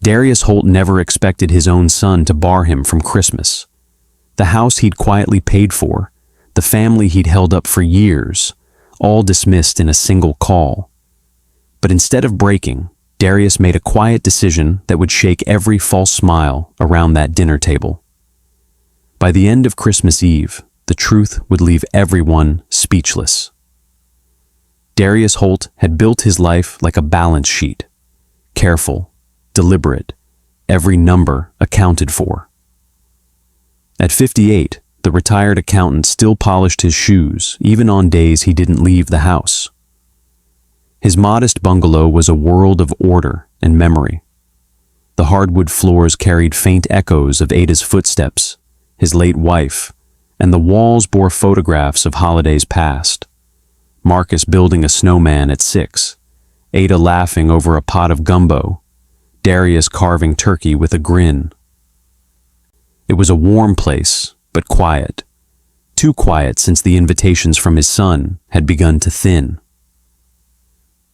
Darius Holt never expected his own son to bar him from Christmas. The house he'd quietly paid for, the family he'd held up for years, all dismissed in a single call. But instead of breaking, Darius made a quiet decision that would shake every false smile around that dinner table. By the end of Christmas Eve, the truth would leave everyone speechless. Darius Holt had built his life like a balance sheet. Careful, deliberate, every number accounted for. At 58, the retired accountant still polished his shoes, even on days he didn't leave the house. His modest bungalow was a world of order and memory. The hardwood floors carried faint echoes of Ada's footsteps, his late wife, and the walls bore photographs of holidays past. Marcus building a snowman at 6, Ada laughing over a pot of gumbo, Darius carving turkey with a grin. It was a warm place, but quiet. Too quiet since the invitations from his son had begun to thin.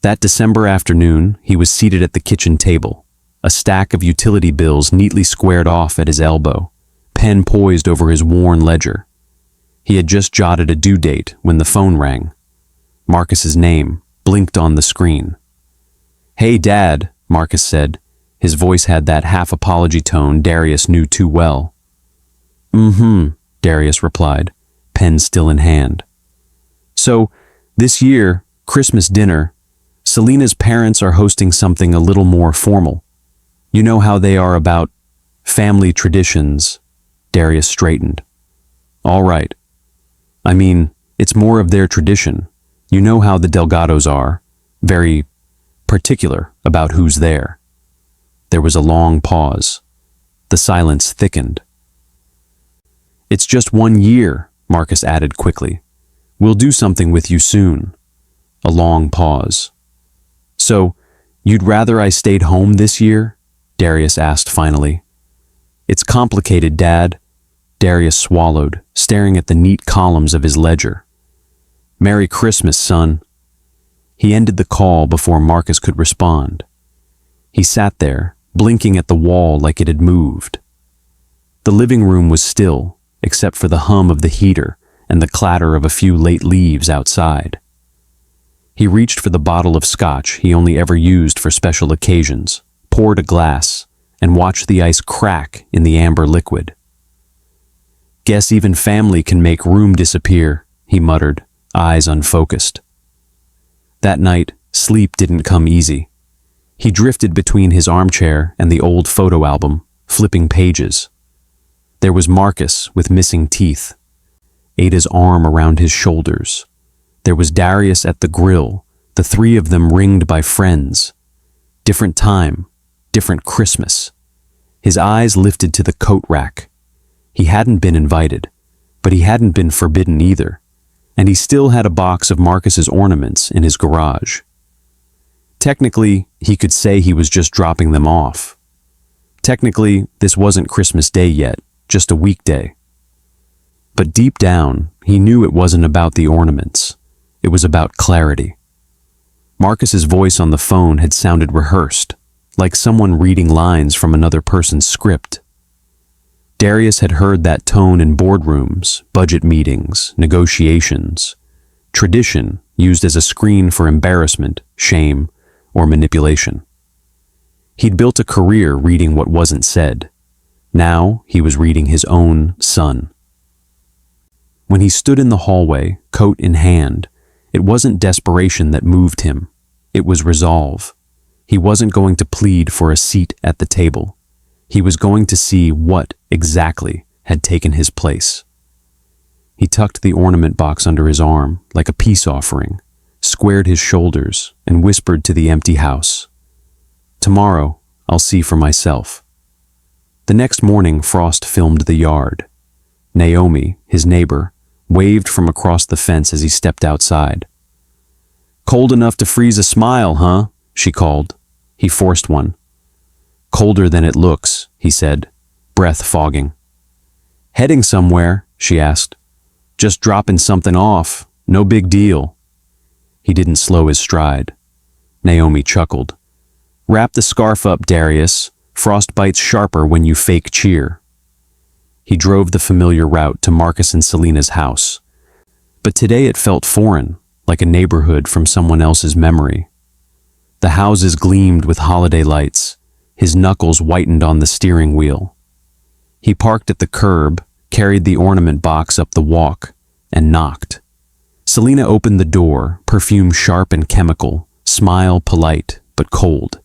That December afternoon, he was seated at the kitchen table, a stack of utility bills neatly squared off at his elbow, pen poised over his worn ledger. He had just jotted a due date when the phone rang. Marcus's name blinked on the screen. "Hey, Dad," Marcus said. His voice had that half-apology tone Darius knew too well. Darius replied, pen still in hand. "So, this year, Christmas dinner, Selena's parents are hosting something a little more formal. You know how they are about family traditions." Darius straightened. "All right. I mean, it's more of their tradition. You know how the Delgados are, very particular about who's there." There was a long pause. The silence thickened. "It's just 1 year," Marcus added quickly. "We'll do something with you soon." A long pause. "So, you'd rather I stayed home this year?" Darius asked finally. "It's complicated, Dad." Darius swallowed, staring at the neat columns of his ledger. "Merry Christmas, son." He ended the call before Marcus could respond. He sat there, blinking at the wall like it had moved. The living room was still, except for the hum of the heater and the clatter of a few late leaves outside. He reached for the bottle of scotch he only ever used for special occasions, poured a glass, and watched the ice crack in the amber liquid. "Guess even family can make room disappear," he muttered, eyes unfocused. That night, sleep didn't come easy. He drifted between his armchair and the old photo album, flipping pages. There was Marcus with missing teeth, Ada's arm around his shoulders. There was Darius at the grill, the three of them ringed by friends. Different time, different Christmas. His eyes lifted to the coat rack. He hadn't been invited, but he hadn't been forbidden either, and he still had a box of Marcus's ornaments in his garage. Technically, he could say he was just dropping them off. Technically, this wasn't Christmas Day yet, just a weekday. But deep down, he knew it wasn't about the ornaments. It was about clarity. Marcus's voice on the phone had sounded rehearsed, like someone reading lines from another person's script. Darius had heard that tone in boardrooms, budget meetings, negotiations. Tradition used as a screen for embarrassment, shame, or manipulation. He'd built a career reading what wasn't said. Now he was reading his own son. When he stood in the hallway, coat in hand, it wasn't desperation that moved him. It was resolve. He wasn't going to plead for a seat at the table. He was going to see what exactly had taken his place. He tucked the ornament box under his arm like a peace offering, squared his shoulders, and whispered to the empty house, "Tomorrow, I'll see for myself." The next morning, Frost filmed the yard. Naomi, his neighbor, waved from across the fence as he stepped outside. "Cold enough to freeze a smile, huh?" she called. He forced one. "Colder than it looks," he said, breath fogging. "Heading somewhere?" she asked. "Just dropping something off. No big deal." He didn't slow his stride. Naomi chuckled. "Wrap the scarf up, Darius. Frost bites sharper when you fake cheer. He drove the familiar route to Marcus and Selena's house. But today it felt foreign, like a neighborhood from someone else's memory. The houses gleamed with holiday lights, his knuckles whitened on the steering wheel. He parked at the curb, carried the ornament box up the walk, and knocked. Selena opened the door, perfume sharp and chemical, smile polite but cold.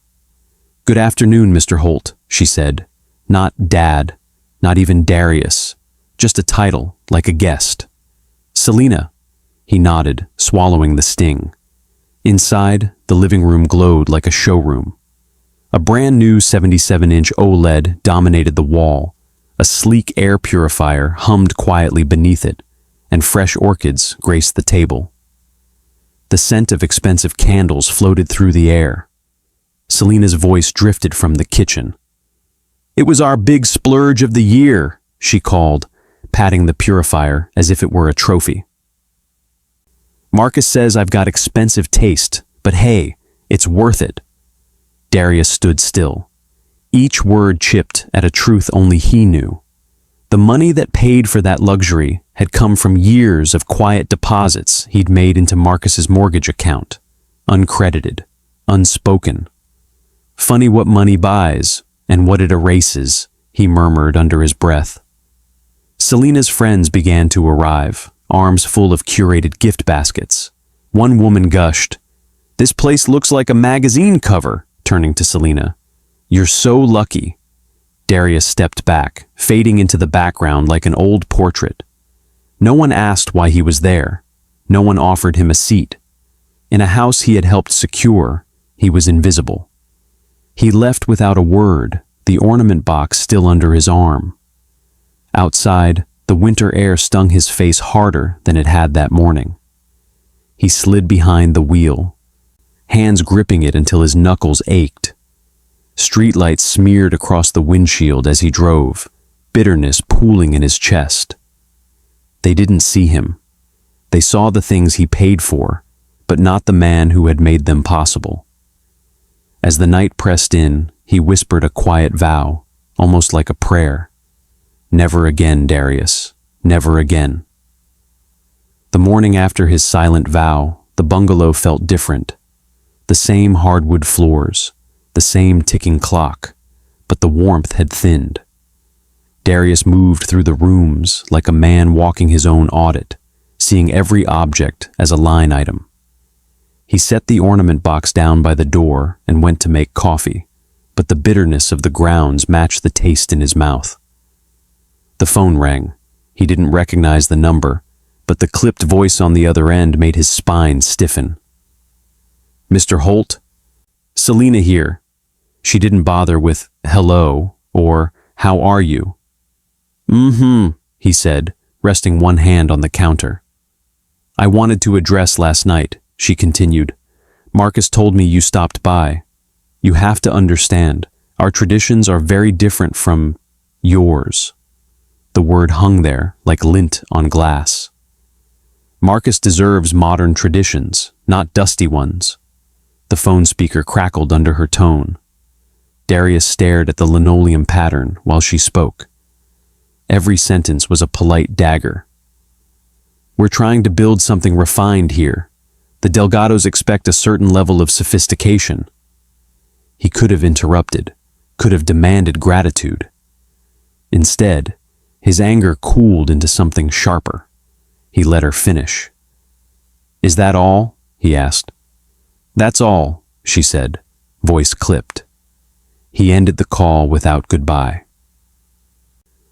"Good afternoon, Mr. Holt," she said. Not Dad, not even Darius, just a title, like a guest. "Selena," he nodded, swallowing the sting. Inside, the living room glowed like a showroom. A brand new 77-inch OLED dominated the wall. A sleek air purifier hummed quietly beneath it, and fresh orchids graced the table. The scent of expensive candles floated through the air. Selena's voice drifted from the kitchen. "It was our big splurge of the year," she called, patting the purifier as if it were a trophy. "Marcus says I've got expensive taste, but hey, it's worth it." Darius stood still. Each word chipped at a truth only he knew. The money that paid for that luxury had come from years of quiet deposits he'd made into Marcus's mortgage account, uncredited, unspoken. "Funny what money buys and what it erases," he murmured under his breath. Selena's friends began to arrive, arms full of curated gift baskets. One woman gushed, "This place looks like a magazine cover," turning to Selena. "You're so lucky." Darius stepped back, fading into the background like an old portrait. No one asked why he was there. No one offered him a seat. In a house he had helped secure, he was invisible. He left without a word, the ornament box still under his arm. Outside, the winter air stung his face harder than it had that morning. He slid behind the wheel, hands gripping it until his knuckles ached. Streetlights smeared across the windshield as he drove, bitterness pooling in his chest. They didn't see him. They saw the things he paid for, but not the man who had made them possible. As the night pressed in, he whispered a quiet vow, almost like a prayer. "Never again, Darius. Never again." The morning after his silent vow, the bungalow felt different. The same hardwood floors, the same ticking clock, but the warmth had thinned. Darius moved through the rooms like a man walking his own audit, seeing every object as a line item. He set the ornament box down by the door and went to make coffee, but the bitterness of the grounds matched the taste in his mouth. The phone rang. He didn't recognize the number, but the clipped voice on the other end made his spine stiffen. "Mr. Holt?" "Selena here." She didn't bother with "hello" or "how are you?" He said, resting one hand on the counter. "I wanted to address last night," she continued. "Marcus told me you stopped by. You have to understand, our traditions are very different from yours." The word hung there like lint on glass. "Marcus deserves modern traditions, not dusty ones." The phone speaker crackled under her tone. Darius stared at the linoleum pattern while she spoke. Every sentence was a polite dagger. "We're trying to build something refined here. The Delgados expect a certain level of sophistication." He could have interrupted, could have demanded gratitude. Instead, his anger cooled into something sharper. He let her finish. "Is that all?" he asked. "That's all," she said, voice clipped. He ended the call without goodbye.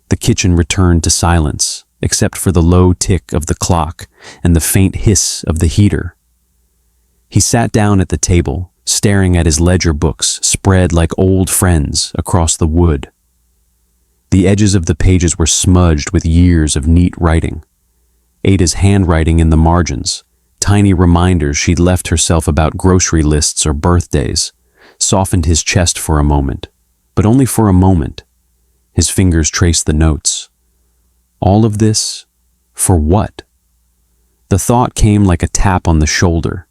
The kitchen returned to silence, except for the low tick of the clock and the faint hiss of the heater. He sat down at the table, staring at his ledger books spread like old friends across the wood. The edges of the pages were smudged with years of neat writing. Ada's handwriting in the margins, tiny reminders she'd left herself about grocery lists or birthdays, softened his chest for a moment, but only for a moment. His fingers traced the notes. All of this, for what? The thought came like a tap on the shoulder.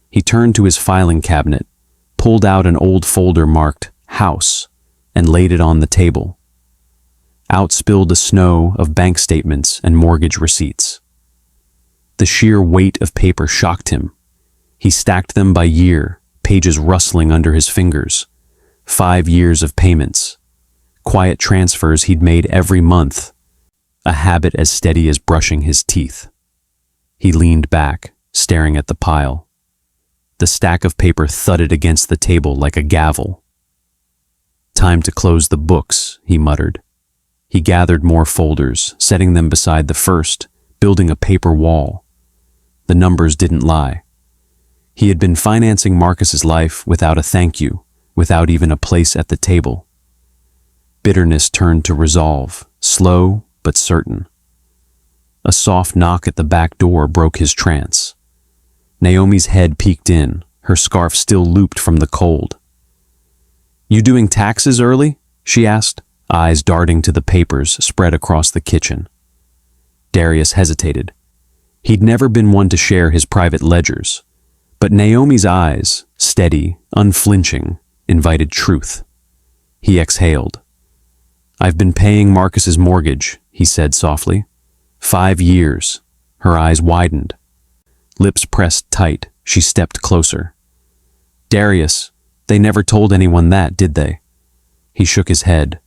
He turned to his filing cabinet, pulled out an old folder marked House, and laid it on the table. Out spilled a snow of bank statements and mortgage receipts. The sheer weight of paper shocked him. He stacked them by year, pages rustling under his fingers. 5 years of payments. Quiet transfers he'd made every month. A habit as steady as brushing his teeth. He leaned back, staring at the pile. The stack of paper thudded against the table like a gavel. "Time to close the books," he muttered. He gathered more folders, setting them beside the first, building a paper wall. The numbers didn't lie. He had been financing Marcus's life without a thank you, without even a place at the table. Bitterness turned to resolve, slow but certain. A soft knock at the back door broke his trance. Naomi's head peeked in, her scarf still looped from the cold. "You doing taxes early?" she asked, eyes darting to the papers spread across the kitchen. Darius hesitated. He'd never been one to share his private ledgers, but Naomi's eyes, steady, unflinching, invited truth. He exhaled. "I've been paying Marcus's mortgage," he said softly. 5 years. Her eyes widened. Lips pressed tight, she stepped closer. "Darius, they never told anyone that, did they?" He shook his head.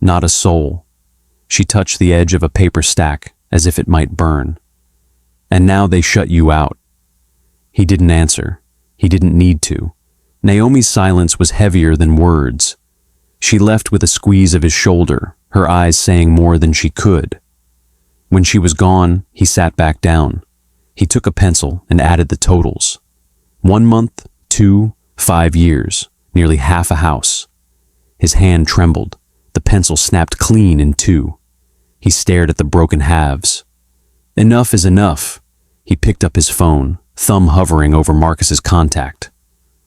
"Not a soul." She touched the edge of a paper stack, as if it might burn. "And now they shut you out." He didn't answer. He didn't need to. Naomi's silence was heavier than words. She left with a squeeze of his shoulder, her eyes saying more than she could. When she was gone, he sat back down. He took a pencil and added the totals. 1 month, 2, 5 years, nearly half a house. His hand trembled. The pencil snapped clean in 2. He stared at the broken halves. Enough is enough. He picked up his phone, thumb hovering over Marcus's contact.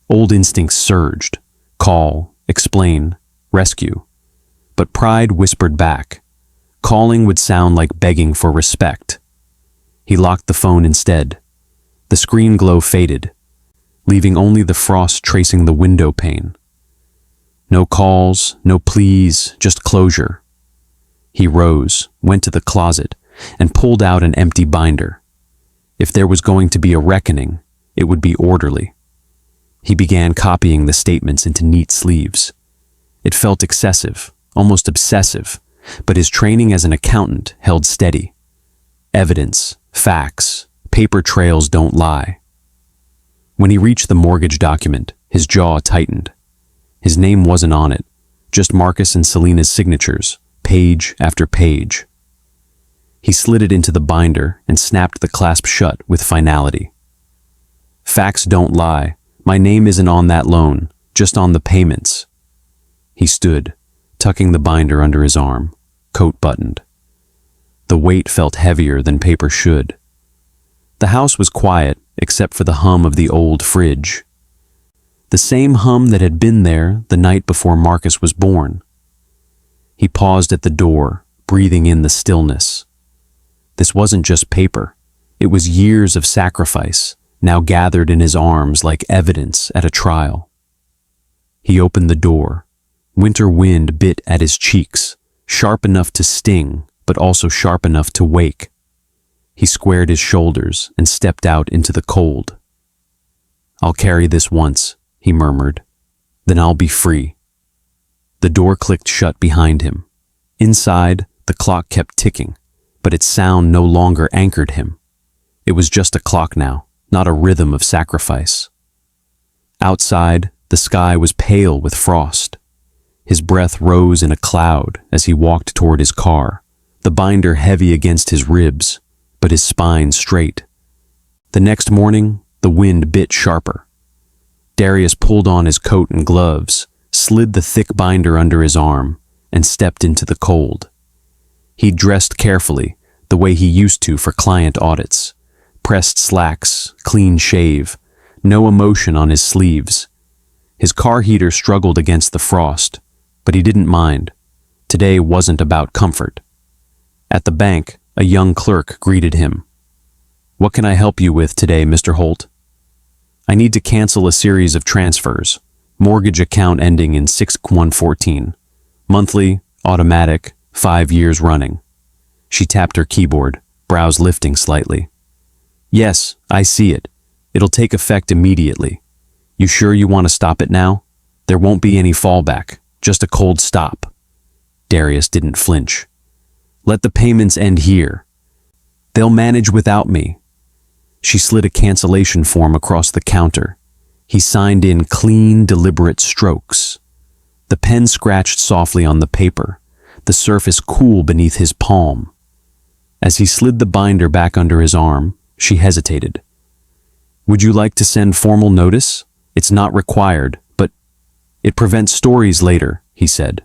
Old instincts surged. Call, explain, rescue. But pride whispered back. Calling would sound like begging for respect. He locked the phone instead. The screen glow faded, leaving only the frost tracing the window pane. No calls, no pleas, just closure. He rose, went to the closet, and pulled out an empty binder. If there was going to be a reckoning, it would be orderly. He began copying the statements into neat sleeves. It felt excessive, almost obsessive, but his training as an accountant held steady. Evidence, facts, paper trails don't lie. When he reached the mortgage document, his jaw tightened. His name wasn't on it, just Marcus and Selena's signatures, page after page. He slid it into the binder and snapped the clasp shut with finality. "Facts don't lie. My name isn't on that loan, just on the payments." He stood, tucking the binder under his arm, coat buttoned. The weight felt heavier than paper should. The house was quiet except for the hum of the old fridge. The same hum that had been there the night before Marcus was born. He paused at the door, breathing in the stillness. This wasn't just paper. It was years of sacrifice, now gathered in his arms like evidence at a trial. He opened the door. Winter wind bit at his cheeks, sharp enough to sting, but also sharp enough to wake. He squared his shoulders and stepped out into the cold. "I'll carry this once," he murmured. "Then I'll be free." The door clicked shut behind him. Inside, the clock kept ticking, but its sound no longer anchored him. It was just a clock now, not a rhythm of sacrifice. Outside, the sky was pale with frost. His breath rose in a cloud as he walked toward his car, the binder heavy against his ribs, but his spine straight. The next morning, the wind bit sharper. Darius pulled on his coat and gloves, slid the thick binder under his arm, and stepped into the cold. He dressed carefully, the way he used to for client audits. Pressed slacks, clean shave, no emotion on his sleeves. His car heater struggled against the frost, but he didn't mind. Today wasn't about comfort. At the bank, a young clerk greeted him. "What can I help you with today, Mr. Holt?" "I need to cancel a series of transfers. Mortgage account ending in 6114. Monthly, automatic, 5 years running. She tapped her keyboard, brows lifting slightly. Yes, I see it. It'll take effect immediately. You sure you want to stop it now? There won't be any fallback, just a cold stop. Darius didn't flinch. Let the payments end here. They'll manage without me. She slid a cancellation form across the counter. He signed in clean, deliberate strokes. The pen scratched softly on the paper, the surface cool beneath his palm. As he slid the binder back under his arm, she hesitated. Would you like to send formal notice? It's not required, but it prevents stories later, he said.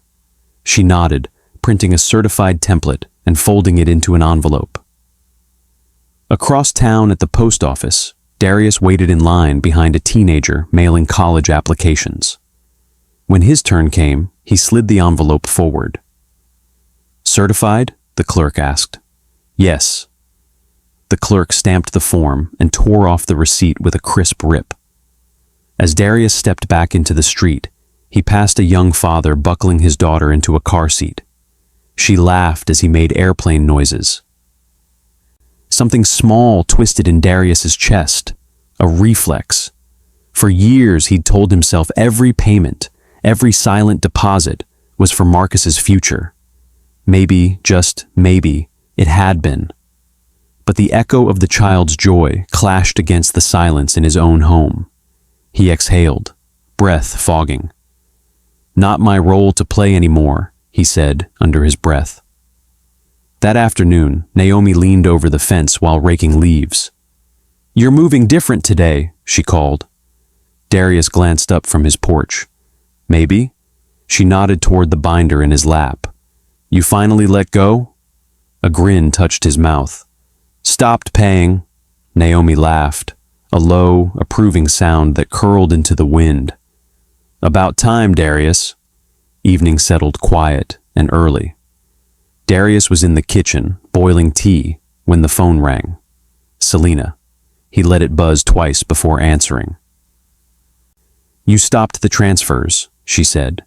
She nodded, printing a certified template and folding it into an envelope. Across town at the post office, Darius waited in line behind a teenager mailing college applications. When his turn came, he slid the envelope forward. Certified? The clerk asked. Yes. The clerk stamped the form and tore off the receipt with a crisp rip. As Darius stepped back into the street, he passed a young father buckling his daughter into a car seat. She laughed as he made airplane noises. Something small twisted in Darius's chest, a reflex. For years he'd told himself every payment, every silent deposit was for Marcus's future. Maybe, just maybe, it had been. But the echo of the child's joy clashed against the silence in his own home. He exhaled, breath fogging. Not my role to play anymore, he said under his breath. That afternoon, Naomi leaned over the fence while raking leaves. You're moving different today, she called. Darius glanced up from his porch. Maybe? She nodded toward the binder in his lap. You finally let go? A grin touched his mouth. Stopped paying. Naomi laughed, a low, approving sound that curled into the wind. About time, Darius. Evening settled quiet and early. Darius was in the kitchen, boiling tea, when the phone rang. Selena. He let it buzz twice before answering. You stopped the transfers, she said.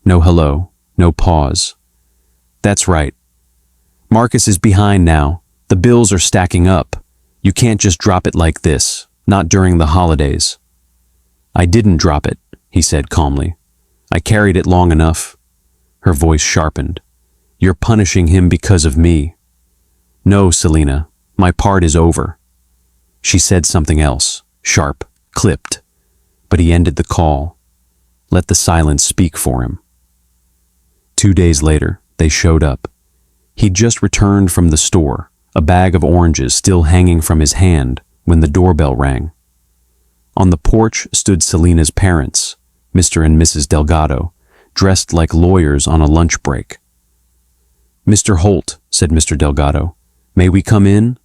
No hello, no pause. That's right. Marcus is behind now. The bills are stacking up. You can't just drop it like this, not during the holidays. I didn't drop it, he said calmly. I carried it long enough. Her voice sharpened. You're punishing him because of me. No, Selena, my part is over. She said something else, sharp, clipped, but he ended the call. Let the silence speak for him. 2 days later, they showed up. He'd just returned from the store, a bag of oranges still hanging from his hand when the doorbell rang. On the porch stood Selena's parents, Mr. and Mrs. Delgado, dressed like lawyers on a lunch break. Mr. Holt, said Mr. Delgado, may we come in?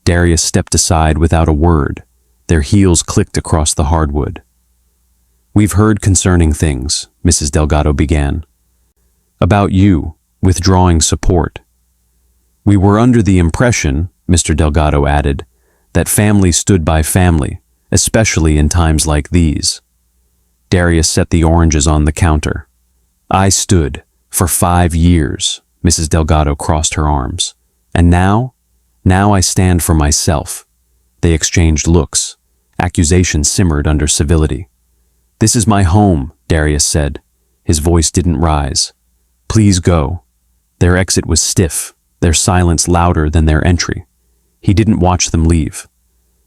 Darius stepped aside without a word. Their heels clicked across the hardwood. We've heard concerning things, Mrs. Delgado began. About you, withdrawing support. We were under the impression, Mr. Delgado added, that family stood by family, especially in times like these. Darius set the oranges on the counter. I stood for 5 years, Mrs. Delgado crossed her arms. And now I stand for myself. They exchanged looks. Accusation simmered under civility. This is my home, Darius said. His voice didn't rise. Please go. Their exit was stiff, their silence louder than their entry. He didn't watch them leave.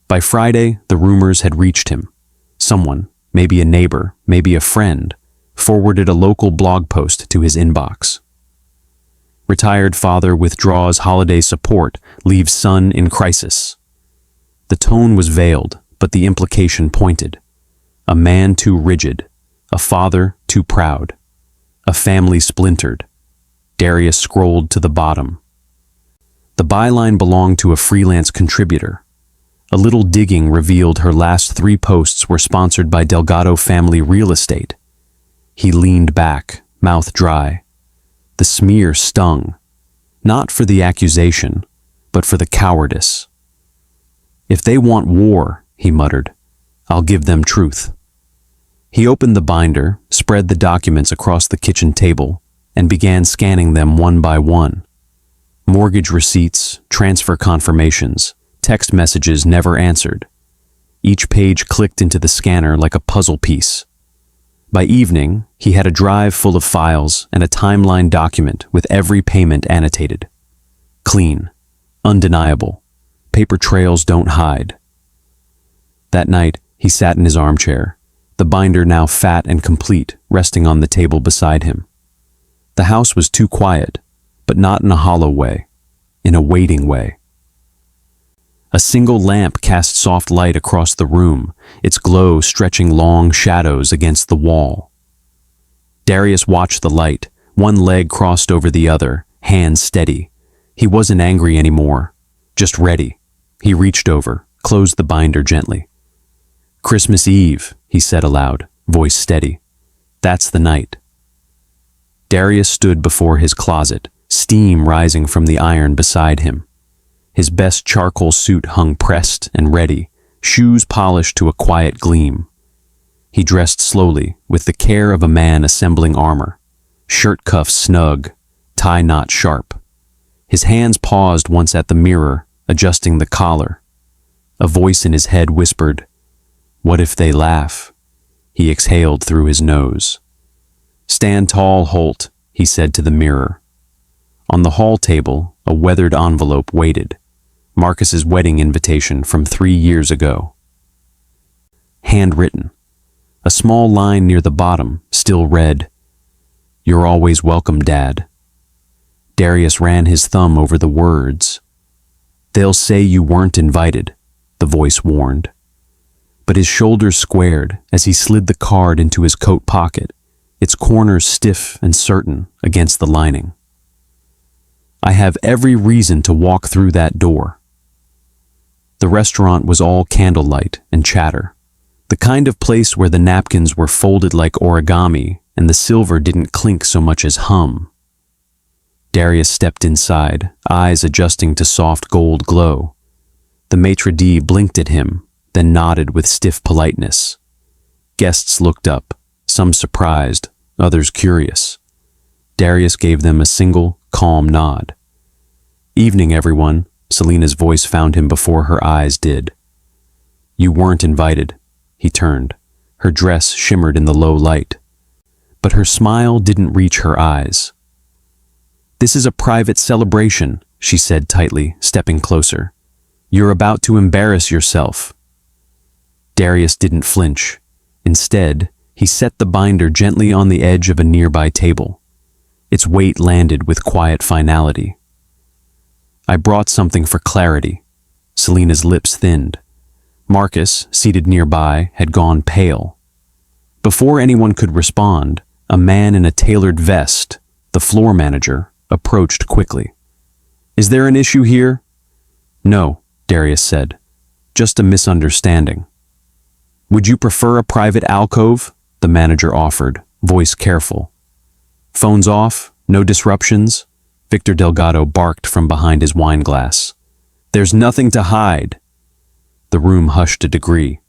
By Friday, the rumors had reached him. Someone, maybe a neighbor, maybe a friend, forwarded a local blog post to his inbox. Retired father withdraws holiday support, leaves son in crisis. The tone was veiled, but the implication pointed. A man too rigid, a father too proud, a family splintered. Darius scrolled to the bottom. The byline belonged to a freelance contributor. A little digging revealed her last 3 posts were sponsored by Delgado Family Real Estate. He leaned back, mouth dry. The smear stung, not for the accusation, but for the cowardice. If they want war, he muttered, I'll give them truth. He opened the binder, spread the documents across the kitchen table, and began scanning them one by one. Mortgage receipts, transfer confirmations, text messages never answered. Each page clicked into the scanner like a puzzle piece. By evening, he had a drive full of files and a timeline document with every payment annotated. Clean, undeniable, paper trails don't hide. That night, he sat in his armchair, the binder now fat and complete, resting on the table beside him. The house was too quiet, but not in a hollow way, in a waiting way. A single lamp cast soft light across the room, its glow stretching long shadows against the wall. Darius watched the light, one leg crossed over the other, hands steady. He wasn't angry anymore, just ready. He reached over, closed the binder gently. "Christmas Eve," he said aloud, voice steady. "That's the night." Darius stood before his closet, steam rising from the iron beside him. His best charcoal suit hung pressed and ready, shoes polished to a quiet gleam. He dressed slowly, with the care of a man assembling armor. Shirt cuffs snug, tie knot sharp. His hands paused once at the mirror, adjusting the collar. A voice in his head whispered, "What if they laugh?" He exhaled through his nose. "Stand tall, Holt," he said to the mirror. On the hall table, a weathered envelope waited. Marcus's wedding invitation from 3 years ago. Handwritten. A small line near the bottom still read, "You're always welcome, Dad." Darius ran his thumb over the words. "They'll say you weren't invited," the voice warned. But his shoulders squared as he slid the card into his coat pocket, its corners stiff and certain against the lining. "I have every reason to walk through that door." The restaurant was all candlelight and chatter, the kind of place where the napkins were folded like origami and the silver didn't clink so much as hum. Darius stepped inside, eyes adjusting to soft gold glow. The maitre d' blinked at him, then nodded with stiff politeness. Guests looked up, some surprised, others curious. Darius gave them a single, calm nod. "Evening, everyone," Selena's voice found him before her eyes did. "You weren't invited." He turned. Her dress shimmered in the low light. But her smile didn't reach her eyes. "This is a private celebration," she said tightly, stepping closer. "You're about to embarrass yourself." Darius didn't flinch. Instead, he set the binder gently on the edge of a nearby table. Its weight landed with quiet finality. "I brought something for clarity." Selena's lips thinned. Marcus, seated nearby, had gone pale. Before anyone could respond, a man in a tailored vest, the floor manager, approached quickly. "Is there an issue here?" "No," Darius said. "Just a misunderstanding." "Would you prefer a private alcove?" the manager offered, voice careful. "Phones off? No disruptions?" Victor Delgado barked from behind his wine glass. "There's nothing to hide." The room hushed a degree.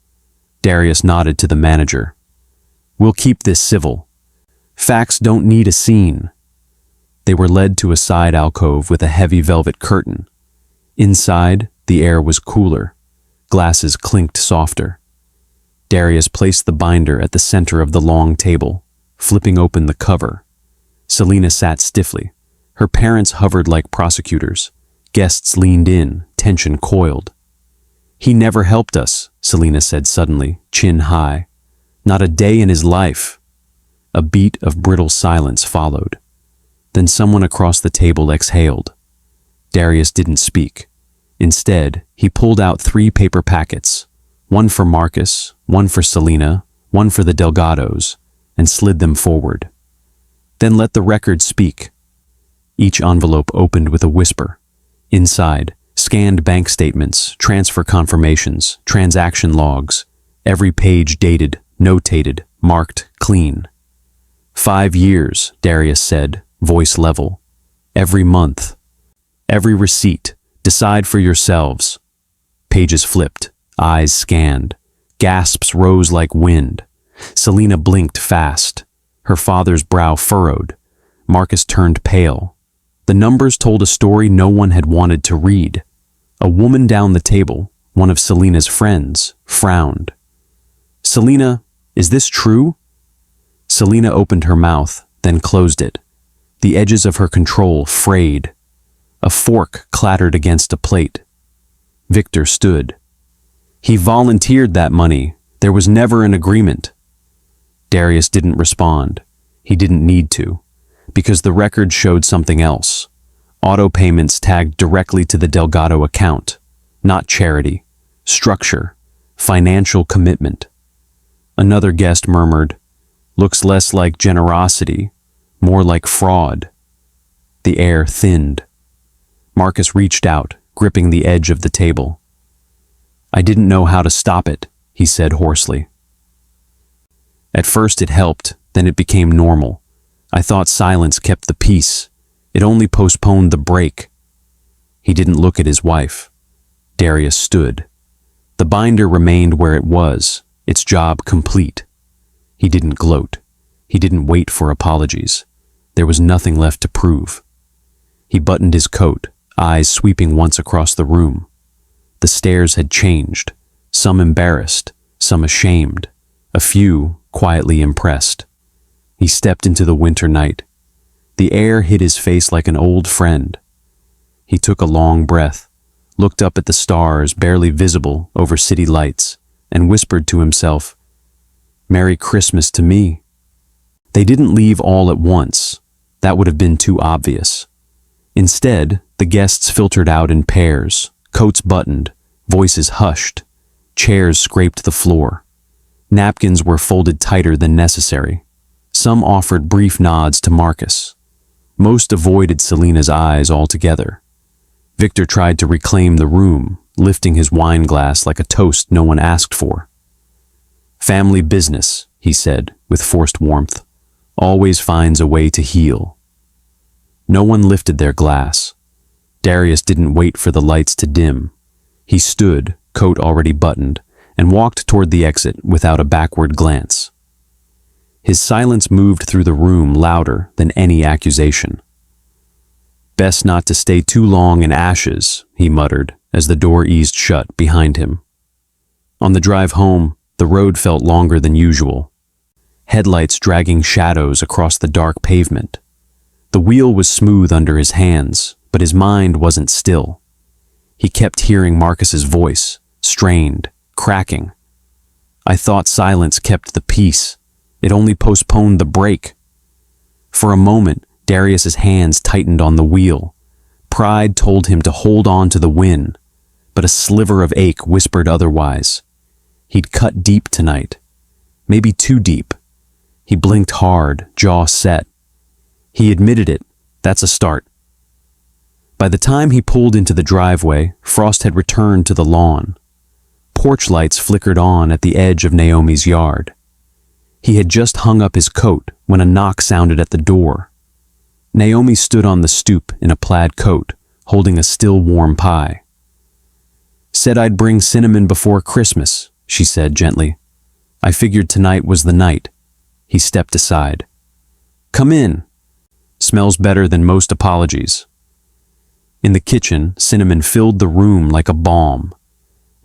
Darius nodded to the manager. "We'll keep this civil. Facts don't need a scene." They were led to a side alcove with a heavy velvet curtain. Inside, the air was cooler. Glasses clinked softer. Darius placed the binder at the center of the long table, flipping open the cover. Selena sat stiffly. Her parents hovered like prosecutors. Guests leaned in, tension coiled. "He never helped us," Selena said suddenly, chin high. "Not a day in his life." A beat of brittle silence followed. Then someone across the table exhaled. Darius didn't speak. Instead, he pulled out 3 paper packets, one for Marcus, one for Selena, one for the Delgados, and slid them forward. "Then let the record speak." Each envelope opened with a whisper. Inside, scanned bank statements, transfer confirmations, transaction logs, every page dated, notated, marked clean. 5 years, Darius said, voice level. "Every month. Every receipt. Decide for yourselves." Pages flipped, eyes scanned. Gasps rose like wind. Selena blinked fast. Her father's brow furrowed. Marcus turned pale. The numbers told a story no one had wanted to read. A woman down the table, one of Selena's friends, frowned. "Selena, is this true?" Selena opened her mouth, then closed it. The edges of her control frayed. A fork clattered against a plate. Victor stood. "He volunteered that money. There was never an agreement." Darius didn't respond. He didn't need to, because the record showed something else. Auto payments tagged directly to the Delgado account. Not charity, structure, financial commitment. Another guest murmured, "Looks less like generosity, more like fraud." The air thinned. Marcus reached out, gripping the edge of the table. "I didn't know how to stop it," he said hoarsely. "At first it helped, then it became normal. I thought silence kept the peace. It only postponed the break." He didn't look at his wife. Darius stood. The binder remained where it was, its job complete. He didn't gloat. He didn't wait for apologies. There was nothing left to prove. He buttoned his coat, eyes sweeping once across the room. The stares had changed, some embarrassed, some ashamed, a few quietly impressed. He stepped into the winter night. The air hit his face like an old friend. He took a long breath, looked up at the stars barely visible over city lights, and whispered to himself, "Merry Christmas to me." They didn't leave all at once. That would have been too obvious. Instead, the guests filtered out in pairs, coats buttoned, voices hushed, chairs scraped the floor. Napkins were folded tighter than necessary. Some offered brief nods to Marcus. Most avoided Selena's eyes altogether. Victor tried to reclaim the room, lifting his wine glass like a toast no one asked for. "Family business," he said, with forced warmth, "always finds a way to heal." No one lifted their glass. Darius didn't wait for the lights to dim. He stood, coat already buttoned, and walked toward the exit without a backward glance. His silence moved through the room louder than any accusation. "Best not to stay too long in ashes," he muttered as the door eased shut behind him. On the drive home, the road felt longer than usual. Headlights dragging shadows across the dark pavement. The wheel was smooth under his hands, but his mind wasn't still. He kept hearing Marcus's voice, strained, cracking. "I thought silence kept the peace. It only postponed the break." For a moment, Darius's hands tightened on the wheel. Pride told him to hold on to the win, but a sliver of ache whispered otherwise. He'd cut deep tonight. Maybe too deep. He blinked hard, jaw set. He admitted it. That's a start. By the time he pulled into the driveway, Frost had returned to the lawn. Porch lights flickered on at the edge of Naomi's yard. He had just hung up his coat when a knock sounded at the door. Naomi stood on the stoop in a plaid coat, holding a still warm pie. "Said I'd bring cinnamon before Christmas," she said gently. "I figured tonight was the night." He stepped aside. "Come in. Smells better than most apologies." In the kitchen, cinnamon filled the room like a balm.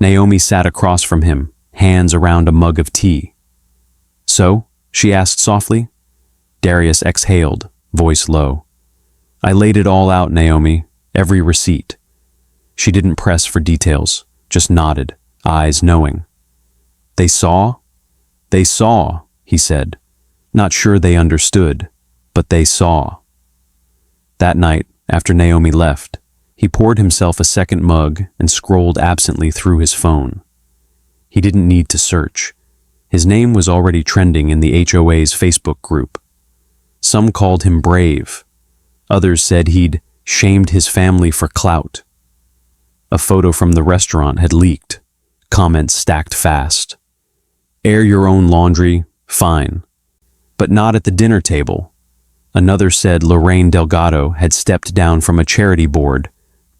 Naomi sat across from him, hands around a mug of tea. "So?" she asked softly. Darius exhaled, voice low. "I laid it all out, Naomi, every receipt." She didn't press for details, just nodded, eyes knowing. "They saw?" "They saw," he said. Not sure they understood, but they saw. That night, after Naomi left, he poured himself a second mug and scrolled absently through his phone. He didn't need to search. His name was already trending in the HOA's Facebook group. Some called him brave. Others said he'd shamed his family for clout. A photo from the restaurant had leaked. Comments stacked fast. "Air your own laundry, fine. But not at the dinner table." Another said Lorraine Delgado had stepped down from a charity board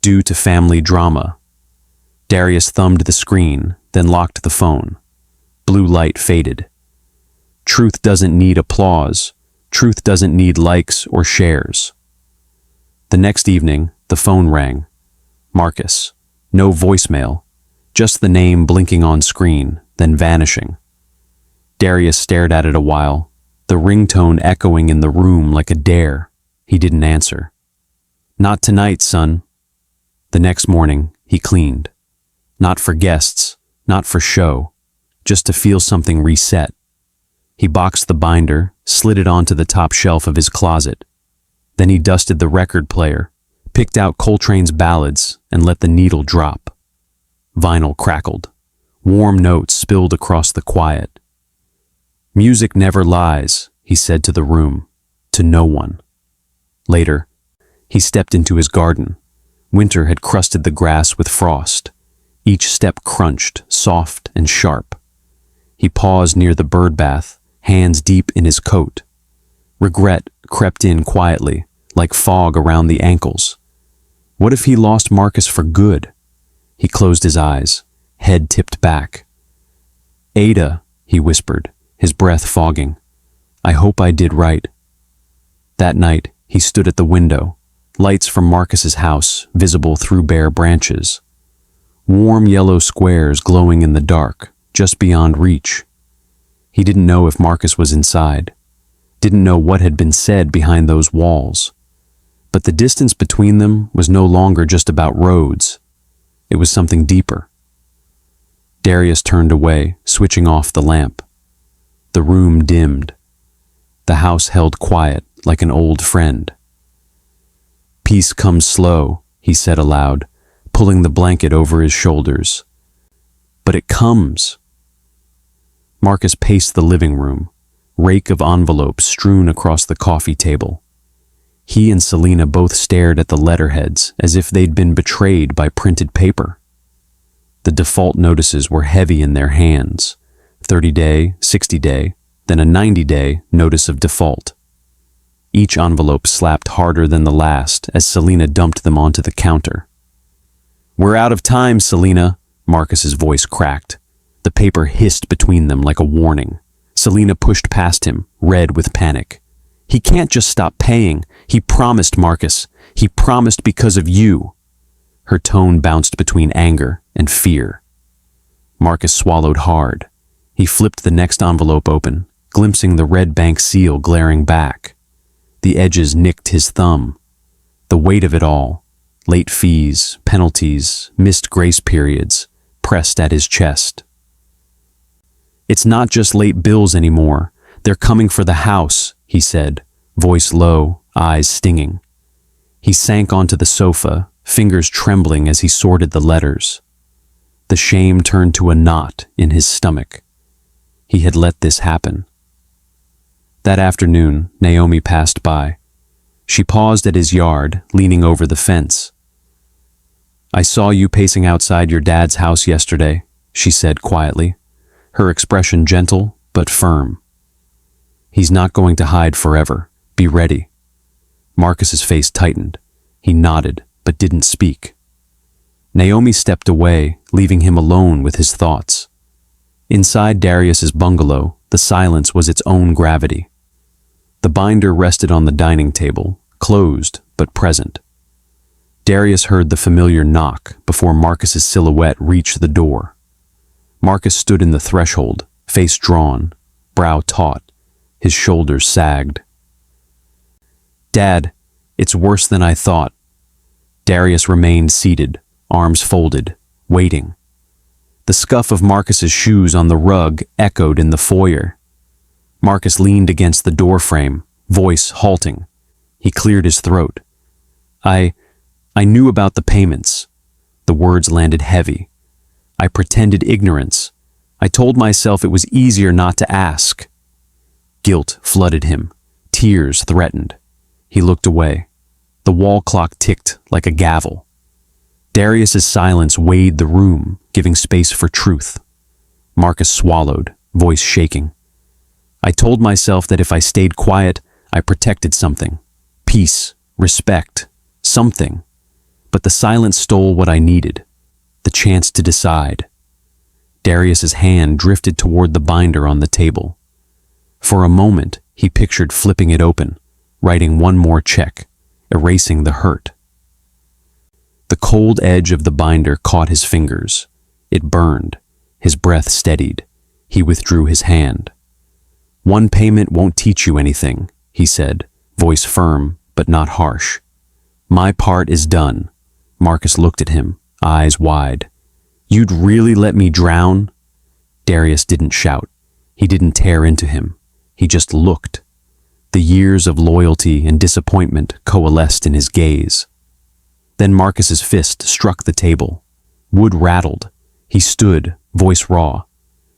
due to family drama. Darius thumbed the screen, then locked the phone. Blue light faded. Truth doesn't need applause. Truth doesn't need likes or shares. The next evening, the phone rang. Marcus. No voicemail. Just the name blinking on screen, then vanishing. Darius stared at it a while, the ringtone echoing in the room like a dare. He didn't answer. Not tonight, son. The next morning, he cleaned. Not for guests, not for show, just to feel something reset. He boxed the binder, slid it onto the top shelf of his closet. Then he dusted the record player, picked out Coltrane's ballads, and let the needle drop. Vinyl crackled. Warm notes spilled across the quiet. Music never lies, he said to the room, to no one. Later, he stepped into his garden. Winter had crusted the grass with frost. Each step crunched, soft and sharp. He paused near the bird bath, hands deep in his coat. Regret crept in quietly, like fog around the ankles. What if he lost Marcus for good? He closed his eyes, head tipped back. Ada, he whispered, his breath fogging. I hope I did right. That night, he stood at the window, lights from Marcus's house visible through bare branches. Warm yellow squares glowing in the dark, just beyond reach. He didn't know if Marcus was inside, didn't know what had been said behind those walls. But the distance between them was no longer just about roads. It was something deeper. Darius turned away, switching off the lamp. The room dimmed. The house held quiet, like an old friend. Peace comes slow, he said aloud, pulling the blanket over his shoulders. But it comes. Marcus paced the living room, rake of envelopes strewn across the coffee table. He and Selena both stared at the letterheads as if they'd been betrayed by printed paper. The default notices were heavy in their hands, 30-day, 60-day, then a 90-day notice of default. Each envelope slapped harder than the last as Selena dumped them onto the counter. We're out of time, Selena, Marcus's voice cracked. The paper hissed between them like a warning. Selena pushed past him, red with panic. He can't just stop paying. He promised, Marcus. He promised because of you. Her tone bounced between anger and fear. Marcus swallowed hard. He flipped the next envelope open, glimpsing the red bank seal glaring back. The edges nicked his thumb. The weight of it all, late fees, penalties, missed grace periods, pressed at his chest. It's not just late bills anymore. They're coming for the house, he said, voice low, eyes stinging. He sank onto the sofa, fingers trembling as he sorted the letters. The shame turned to a knot in his stomach. He had let this happen. That afternoon, Naomi passed by. She paused at his yard, leaning over the fence. I saw you pacing outside your dad's house yesterday, she said quietly, her expression gentle but firm. He's not going to hide forever. Be ready. Marcus's face tightened. He nodded, but didn't speak. Naomi stepped away, leaving him alone with his thoughts. Inside Darius's bungalow, the silence was its own gravity. The binder rested on the dining table, closed but present. Darius heard the familiar knock before Marcus's silhouette reached the door. Marcus stood in the threshold, face drawn, brow taut, his shoulders sagged. Dad, it's worse than I thought. Darius remained seated, arms folded, waiting. The scuff of Marcus's shoes on the rug echoed in the foyer. Marcus leaned against the doorframe, voice halting. He cleared his throat. I knew about the payments. The words landed heavy. I pretended ignorance. I told myself it was easier not to ask. Guilt flooded him. Tears threatened. He looked away. The wall clock ticked like a gavel. Darius's silence weighed the room, giving space for truth. Marcus swallowed, voice shaking. I told myself that if I stayed quiet, I protected something. Peace, respect, something. But the silence stole what I needed. The chance to decide. Darius's hand drifted toward the binder on the table. For a moment, He pictured flipping it open, writing one more check, erasing the hurt. The cold edge of the binder caught his fingers. It burned. His breath steadied. He withdrew his hand. "One payment won't teach you anything," he said, voice firm but not harsh. "My part is done." Marcus looked at him, eyes wide. "You'd really let me drown?" Darius didn't shout. He didn't tear into him. He just looked. The years of loyalty and disappointment coalesced in his gaze. Then Marcus's fist struck the table. Wood rattled. He stood, voice raw.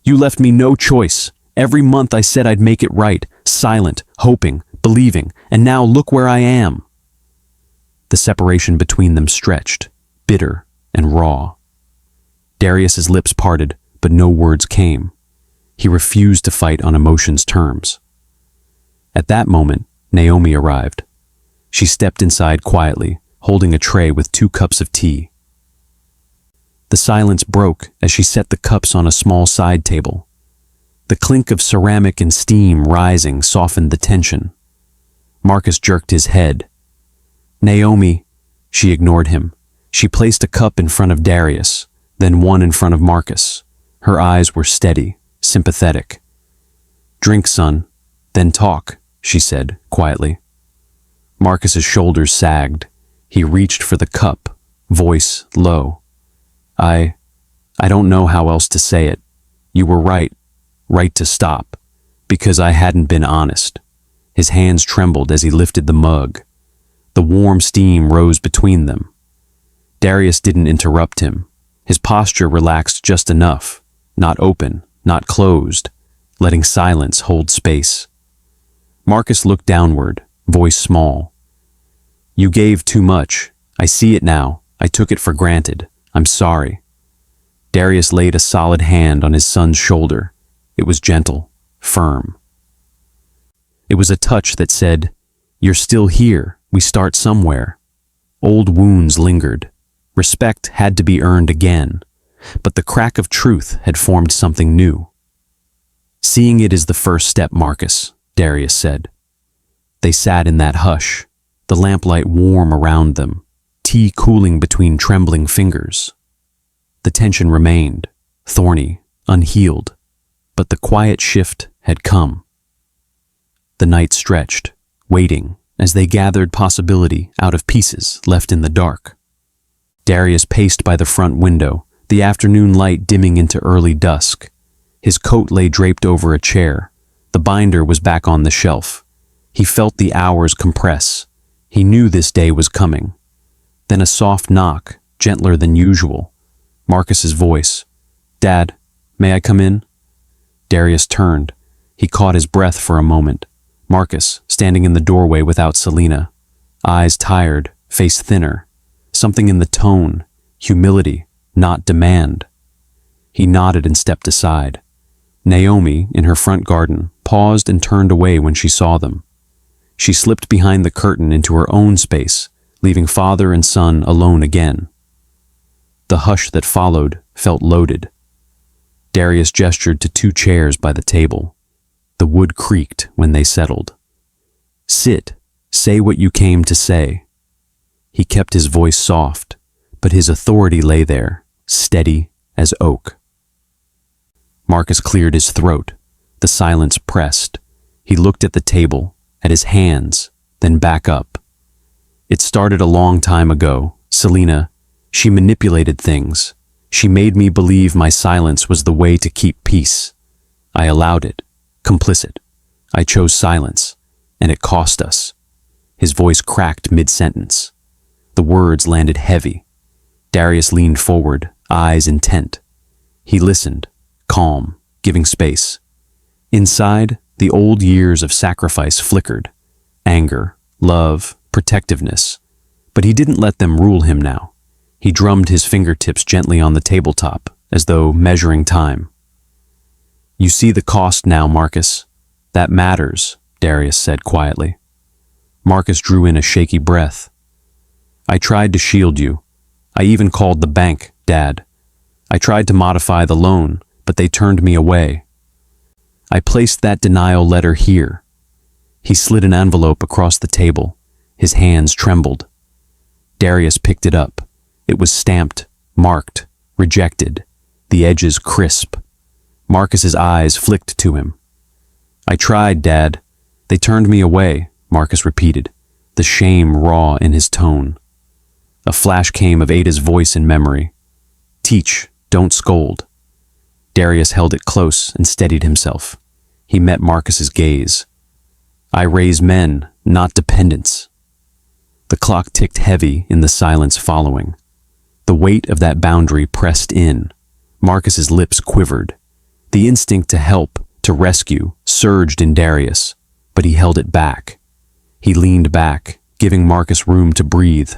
"You left me no choice. Every month I said I'd make it right, silent, hoping, believing, and now look where I am." The separation between them stretched, bitter and raw. Darius's lips parted, but no words came. He refused to fight on emotion's terms. At that moment, Naomi arrived. She stepped inside quietly, holding a tray with 2 cups of tea. The silence broke as she set the cups on a small side table. The clink of ceramic and steam rising softened the tension. Marcus jerked his head. "Naomi," she ignored him. She placed a cup in front of Darius, then one in front of Marcus. Her eyes were steady, sympathetic. "Drink, son, then talk," she said quietly. Marcus's shoulders sagged. He reached for the cup, voice low. I don't know how else to say it. You were right to stop, because I hadn't been honest." His hands trembled as he lifted the mug. The warm steam rose between them. Darius didn't interrupt him. His posture relaxed just enough, not open, not closed, letting silence hold space. Marcus looked downward, voice small. "You gave too much. I see it now. I took it for granted. I'm sorry." Darius laid a solid hand on his son's shoulder. It was gentle, firm. It was a touch that said, "You're still here. We start somewhere." Old wounds lingered. Respect had to be earned again, but the crack of truth had formed something new. "Seeing it is the first step, Marcus," Darius said. They sat in that hush, the lamplight warm around them, tea cooling between trembling fingers. The tension remained, thorny, unhealed, but the quiet shift had come. The night stretched, waiting, as they gathered possibility out of pieces left in the dark. Darius paced by the front window, the afternoon light dimming into early dusk. His coat lay draped over a chair. The binder was back on the shelf. He felt the hours compress. He knew this day was coming. Then a soft knock, gentler than usual. Marcus's voice. "Dad, may I come in?" Darius turned. He caught his breath for a moment. Marcus, standing in the doorway without Selena. Eyes tired, face thinner. Something in the tone, humility, not demand. He nodded and stepped aside. Naomi, in her front garden, paused and turned away when she saw them. She slipped behind the curtain into her own space, leaving father and son alone again. The hush that followed felt loaded. Darius gestured to 2 chairs by the table. The wood creaked when they settled. "Sit, say what you came to say." He kept his voice soft, but his authority lay there, steady as oak. Marcus cleared his throat. The silence pressed. He looked at the table, at his hands, then back up. "It started a long time ago. Selena, she manipulated things. She made me believe my silence was the way to keep peace. I allowed it, complicit. I chose silence, and it cost us." His voice cracked mid-sentence. The words landed heavy. Darius leaned forward, eyes intent. He listened, calm, giving space. Inside, the old years of sacrifice flickered. Anger, love, protectiveness. But he didn't let them rule him now. He drummed his fingertips gently on the tabletop, as though measuring time. "You see the cost now, Marcus. That matters," Darius said quietly. Marcus drew in a shaky breath. "I tried to shield you. I even called the bank, Dad. I tried to modify the loan, but they turned me away. I placed that denial letter here." He slid an envelope across the table. His hands trembled. Darius picked it up. It was stamped, marked, rejected, the edges crisp. Marcus's eyes flicked to him. "I tried, Dad. They turned me away," Marcus repeated, the shame raw in his tone. A flash came of Ada's voice in memory. "Teach, don't scold." Darius held it close and steadied himself. He met Marcus's gaze. "I raise men, not dependents." The clock ticked heavy in the silence following. The weight of that boundary pressed in. Marcus's lips quivered. The instinct to help, to rescue, surged in Darius, but he held it back. He leaned back, giving Marcus room to breathe.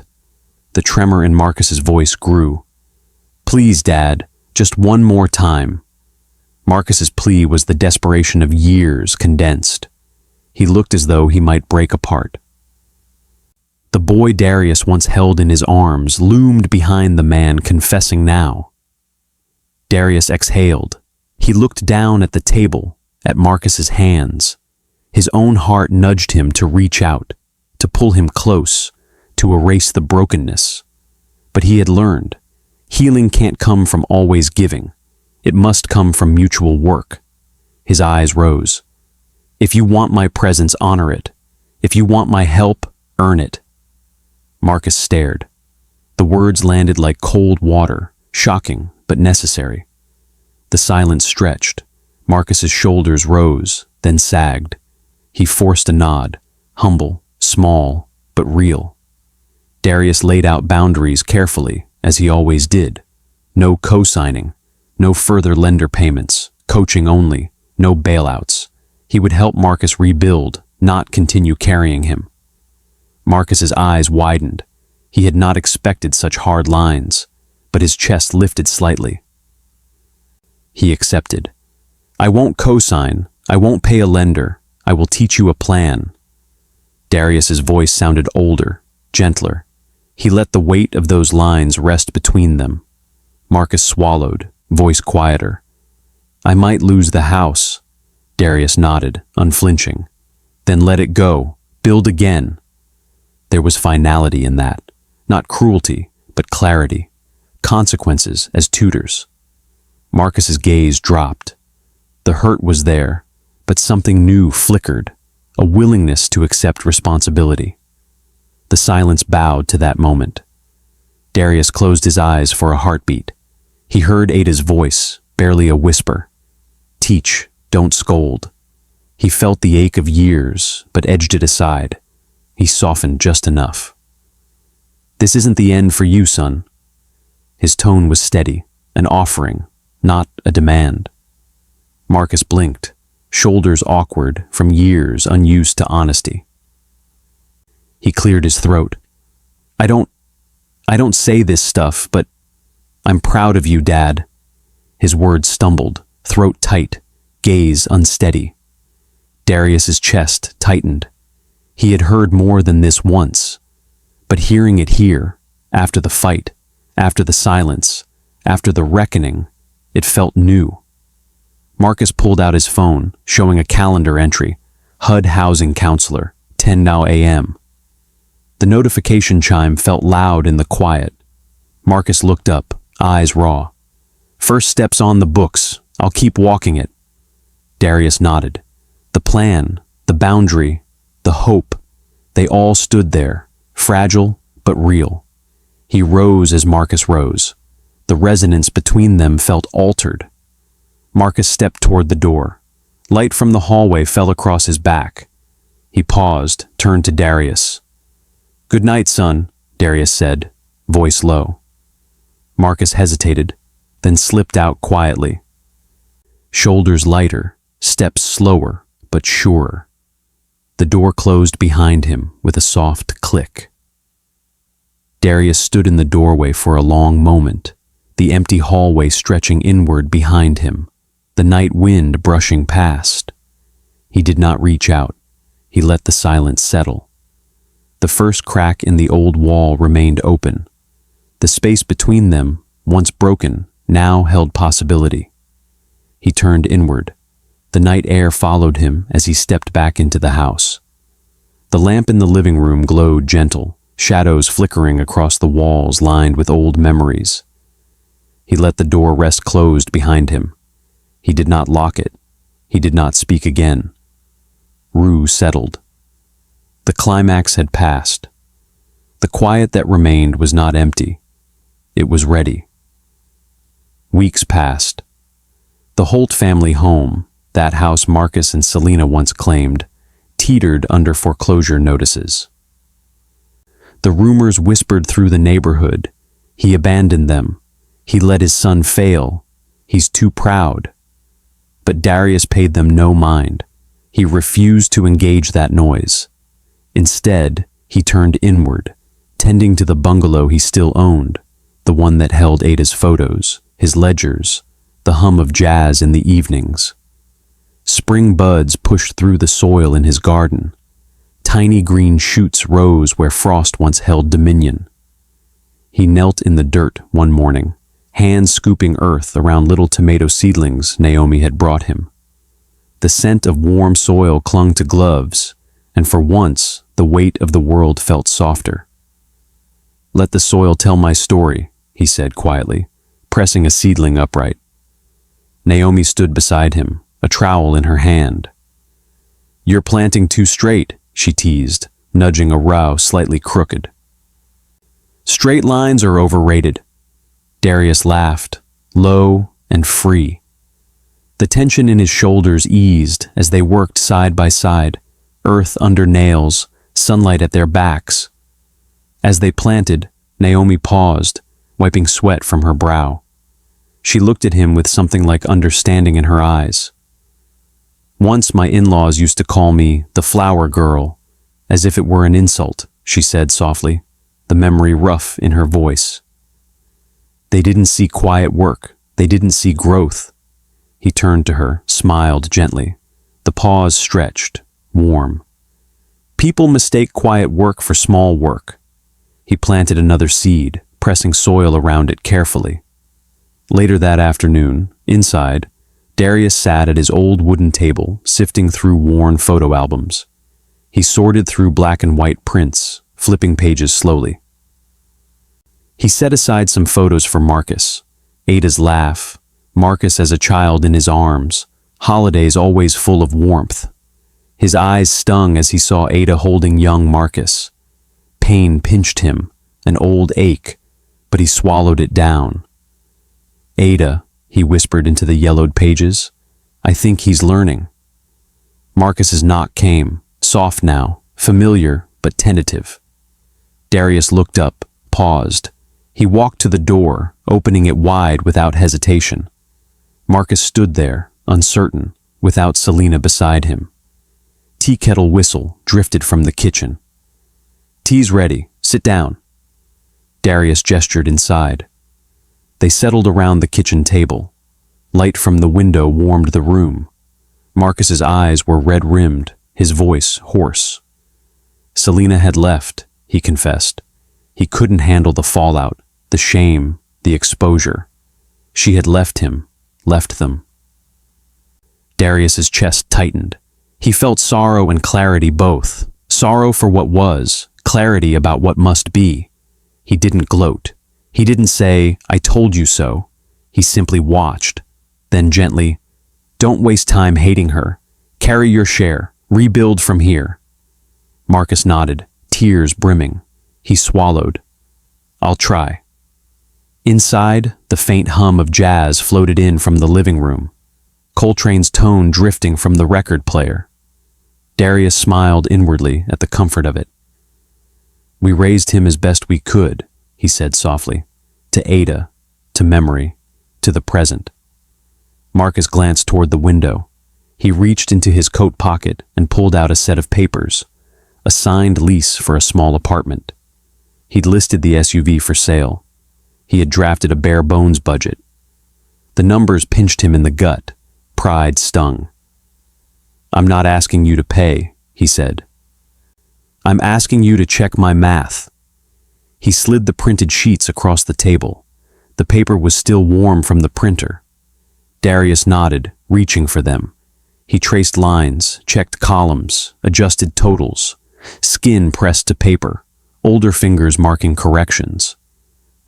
The tremor in Marcus's voice grew. "Please, Dad, just one more time." Marcus's plea was the desperation of years condensed. He looked as though he might break apart. The boy Darius once held in his arms loomed behind the man confessing now. Darius exhaled. He looked down at the table, at Marcus's hands. His own heart nudged him to reach out, to pull him close, to erase the brokenness. But he had learned, healing can't come from always giving. It must come from mutual work. His eyes rose. "If you want my presence, honor it. If you want my help, earn it." Marcus stared. The words landed like cold water, shocking but necessary. The silence stretched. Marcus's shoulders rose, then sagged. He forced a nod, humble, small, but real. Darius laid out boundaries carefully, as he always did. No co-signing, no further lender payments, coaching only, no bailouts. He would help Marcus rebuild, not continue carrying him. Marcus's eyes widened. He had not expected such hard lines, but his chest lifted slightly. He accepted. "I won't co-sign. I won't pay a lender. I will teach you a plan." Darius's voice sounded older, gentler. He let the weight of those lines rest between them. Marcus swallowed, voice quieter. "I might lose the house." Darius nodded, unflinching. "Then let it go. Build again." There was finality in that. Not cruelty, but clarity. Consequences as tutors. Marcus's gaze dropped. The hurt was there, but something new flickered, a willingness to accept responsibility. The silence bowed to that moment. Darius closed his eyes for a heartbeat. He heard Ada's voice, barely a whisper. "Teach, don't scold." He felt the ache of years, but edged it aside. He softened just enough. "This isn't the end for you, son." His tone was steady, an offering, not a demand. Marcus blinked, shoulders awkward from years unused to honesty. He cleared his throat. I don't say this stuff, but I'm proud of you, Dad." His words stumbled, throat tight, gaze unsteady. Darius's chest tightened. He had heard more than this once, but hearing it here, after the fight, after the silence, after the reckoning, it felt new. Marcus pulled out his phone, showing a calendar entry, HUD Housing Counselor, 10 a.m. The notification chime felt loud in the quiet. Marcus looked up, eyes raw. "First step's on the books. I'll keep walking it." Darius nodded. The plan, the boundary, the hope, they all stood there, fragile but real. He rose as Marcus rose. The resonance between them felt altered. Marcus stepped toward the door. Light from the hallway fell across his back. He paused, turned to Darius. "Good night, son," Darius said, voice low. Marcus hesitated, then slipped out quietly. Shoulders lighter, steps slower, but surer. The door closed behind him with a soft click. Darius stood in the doorway for a long moment, the empty hallway stretching inward behind him, the night wind brushing past. He did not reach out. He let the silence settle. The first crack in the old wall remained open. The space between them, once broken, now held possibility. He turned inward. The night air followed him as he stepped back into the house. The lamp in the living room glowed gentle, shadows flickering across the walls lined with old memories. He let the door rest closed behind him. He did not lock it. He did not speak again. Rue settled. The climax had passed. The quiet that remained was not empty. It was ready. Weeks passed. The Holt family home, that house Marcus and Selena once claimed, teetered under foreclosure notices. The rumors whispered through the neighborhood. He abandoned them. He let his son fail. He's too proud. But Darius paid them no mind. He refused to engage that noise. Instead, he turned inward, tending to the bungalow he still owned, the one that held Ada's photos, his ledgers, the hum of jazz in the evenings. Spring buds pushed through the soil in his garden. Tiny green shoots rose where frost once held dominion. He knelt in the dirt one morning, hands scooping earth around little tomato seedlings Naomi had brought him. The scent of warm soil clung to gloves, and for once the weight of the world felt softer. "Let the soil tell my story," he said quietly, pressing a seedling upright. Naomi stood beside him, a trowel in her hand. "You're planting too straight," she teased, nudging a row slightly crooked. "Straight lines are overrated." Darius laughed, low and free. The tension in his shoulders eased as they worked side by side, earth under nails, sunlight at their backs. As they planted, Naomi paused, wiping sweat from her brow. She looked at him with something like understanding in her eyes. "Once my in-laws used to call me the flower girl, as if it were an insult," she said softly, the memory rough in her voice. "They didn't see quiet work. They didn't see growth." He turned to her, smiled gently. The pause stretched, warm. "People mistake quiet work for small work." He planted another seed, pressing soil around it carefully. Later that afternoon, inside, Darius sat at his old wooden table, sifting through worn photo albums. He sorted through black and white prints, flipping pages slowly. He set aside some photos for Marcus. Ada's laugh, Marcus as a child in his arms, holidays always full of warmth. His eyes stung as he saw Ada holding young Marcus. Pain pinched him, an old ache, but he swallowed it down. "Ada," he whispered into the yellowed pages, "I think he's learning." Marcus's knock came, soft now, familiar but tentative. Darius looked up, paused. He walked to the door, opening it wide without hesitation. Marcus stood there, uncertain, without Selena beside him. Tea kettle whistle drifted from the kitchen. "Tea's ready. Sit down." Darius gestured inside. They settled around the kitchen table. Light from the window warmed the room. Marcus's eyes were red-rimmed, his voice hoarse. Selena had left, he confessed. He couldn't handle the fallout, the shame, the exposure. She had left him, left them. Darius's chest tightened. He felt sorrow and clarity both. Sorrow for what was, clarity about what must be. He didn't gloat. He didn't say, "I told you so." He simply watched. Then gently, "Don't waste time hating her. Carry your share. Rebuild from here." Marcus nodded, tears brimming. He swallowed. "I'll try." Inside, the faint hum of jazz floated in from the living room, Coltrane's tone drifting from the record player. Darius smiled inwardly at the comfort of it. "We raised him as best we could," he said softly, "to Ada, to memory, to the present." Marcus glanced toward the window. He reached into his coat pocket and pulled out a set of papers, a signed lease for a small apartment. He'd listed the SUV for sale. He had drafted a bare-bones budget. The numbers pinched him in the gut. Pride stung. "I'm not asking you to pay," he said. "I'm asking you to check my math." He slid the printed sheets across the table. The paper was still warm from the printer. Darius nodded, reaching for them. He traced lines, checked columns, adjusted totals. skin pressed to paper, older fingers marking corrections.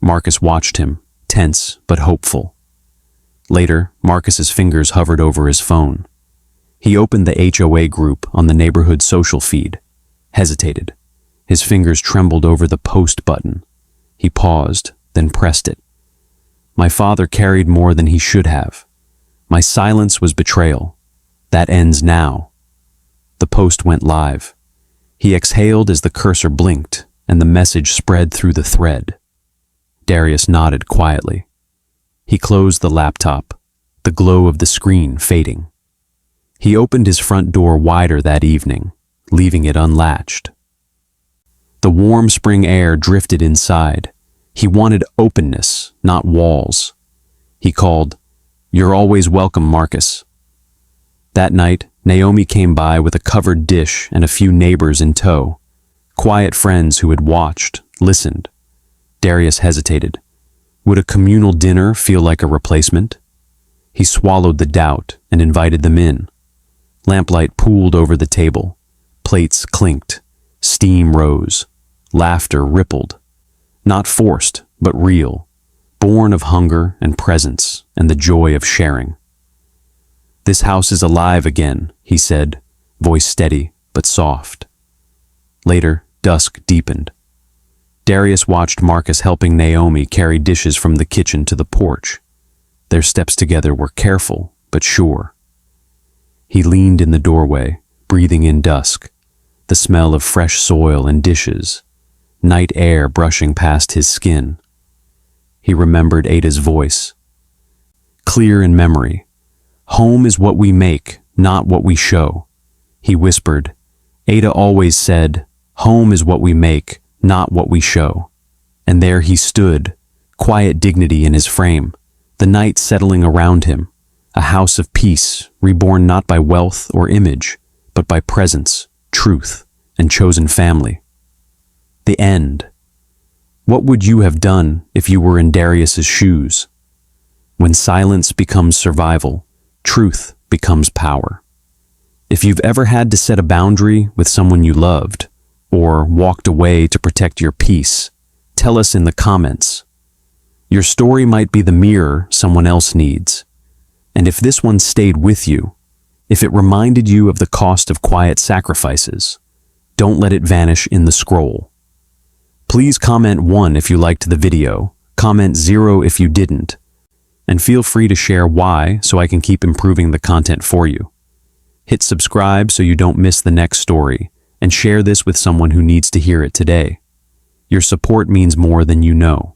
Marcus watched him, tense but hopeful. Later, Marcus's fingers hovered over his phone. He opened the HOA group on the neighborhood social feed, hesitated. His fingers trembled over the post button. He paused, then pressed it. My father carried more than he should have. My silence was betrayal. That ends now. The post went live. He exhaled as the cursor blinked, and the message spread through the thread. Darius nodded quietly. He closed the laptop, the glow of the screen fading. He opened his front door wider that evening, leaving it unlatched. The warm spring air drifted inside. He wanted openness, not walls. He called, "You're always welcome, Marcus." That night, Naomi came by with a covered dish and a few neighbors in tow, quiet friends who had watched, listened. Darius hesitated. Would a communal dinner feel like a replacement? He swallowed the doubt and invited them in. Lamplight pooled over the table. Plates clinked. Steam rose. Laughter rippled. Not forced, but real, born of hunger and presence and the joy of sharing. "This house is alive again," he said, voice steady but soft. Later, dusk deepened. Darius watched Marcus helping Naomi carry dishes from the kitchen to the porch. Their steps together were careful but sure. He leaned in the doorway, breathing in dusk, the smell of fresh soil and dishes, night air brushing past his skin. He remembered Ada's voice. Clear in memory. "Home is what we make, not what we show." He whispered. Ada always said, "Home is what we make, not what we show." And there he stood, quiet dignity in his frame, the night settling around him, a house of peace, reborn not by wealth or image, but by presence, truth, and chosen family. The end. What would you have done if you were in Darius's shoes? When silence becomes survival, truth becomes power. If you've ever had to set a boundary with someone you loved, or walked away to protect your peace, tell us in the comments. Your story might be the mirror someone else needs. And if this one stayed with you, if it reminded you of the cost of quiet sacrifices, don't let it vanish in the scroll. Please comment 1 if you liked the video, comment 0 if you didn't, and feel free to share why so I can keep improving the content for you. Hit subscribe so you don't miss the next story, and share this with someone who needs to hear it today. Your support means more than you know.